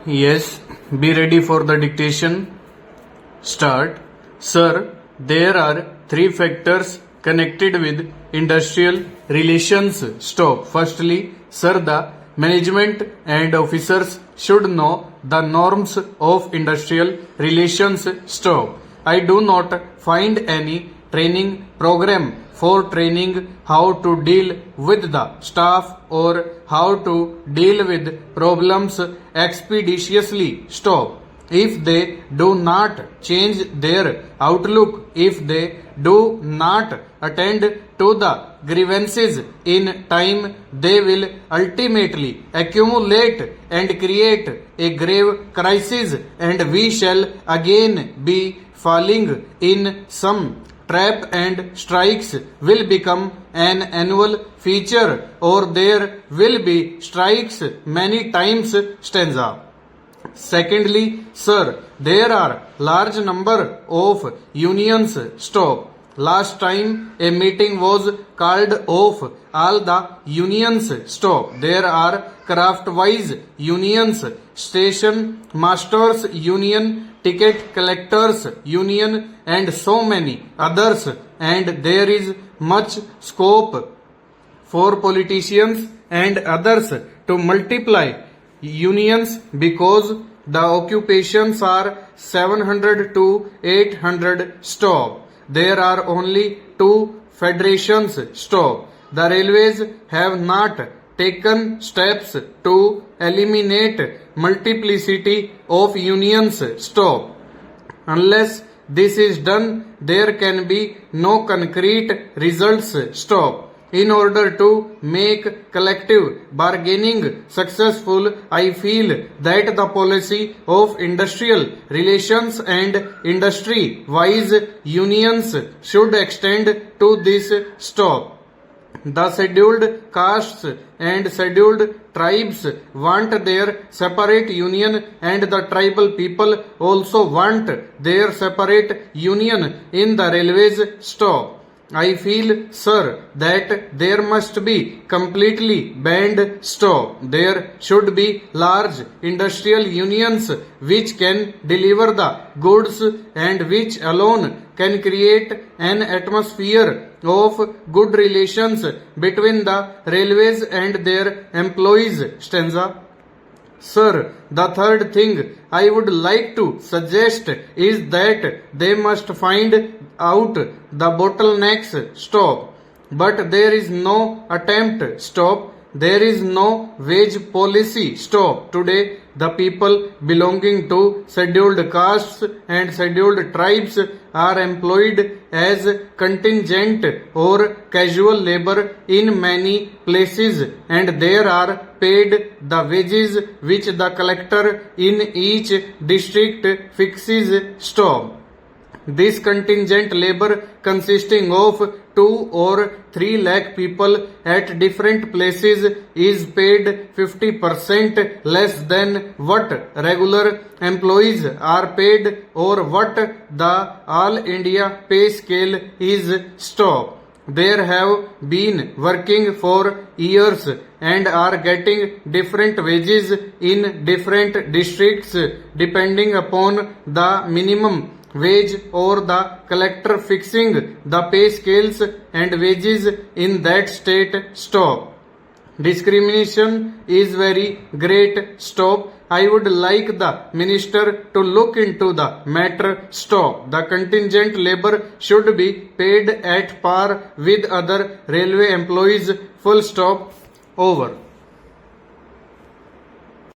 Yes, be ready for the dictation. Start. Sir, there are three factors connected with industrial relations. Stop. Firstly, sir, the management and officers should know the norms of industrial relations. Stop. I do not find any training program for training how to deal with the staff or how to deal with problems expeditiously. Stop. If they do not change their outlook, if they do not attend to the grievances in time, they will ultimately accumulate and create a grave crisis, and we shall again be falling in some trap, and strikes will become an annual feature, or there will be strikes many times. Stanza. Secondly, sir, there are large number of unions. Stop. Last time a meeting was called of all the unions. Stop. There are craft-wise unions, station masters union, ticket collectors union, and so many others, and there is much scope for politicians and others to multiply unions because the occupations are 700 to 800. Stop. There are only two federations. Stop. The railways have not taken steps to eliminate multiplicity of unions. Stop. Unless this is done, there can be no concrete results. Stop. In order to make collective bargaining successful, I feel that the policy of industrial relations and industry-wise unions should extend to this. Stop. The scheduled castes and scheduled tribes want their separate union, and the tribal people also want their separate union in the railways. Stop. I feel, sir, that there must be completely banned. Stop. There should be large industrial unions which can deliver the goods and which alone can create an atmosphere of good relations between the railways and their employees. Stanza. Sir, the third thing I would like to suggest is that they must find out the bottlenecks. Stop. But there is no attempt. Stop. There is no wage policy. Stop. Today, the people belonging to scheduled castes and scheduled tribes are employed as contingent or casual labor in many places, and they are paid the wages which the collector in each district fixes. Stop. This contingent labor, consisting of 2 or 3 lakh people at different places, is paid 50% less than what regular employees are paid or what the All India pay scale is. Stop. They have been working for years and are getting different wages in different districts depending upon the minimum wage or the collector fixing the pay scales and wages in that state. Stop. Discrimination is very great. Stop. I would like the minister to look into the matter. Stop. The contingent labor should be paid at par with other railway employees. Full stop. Over.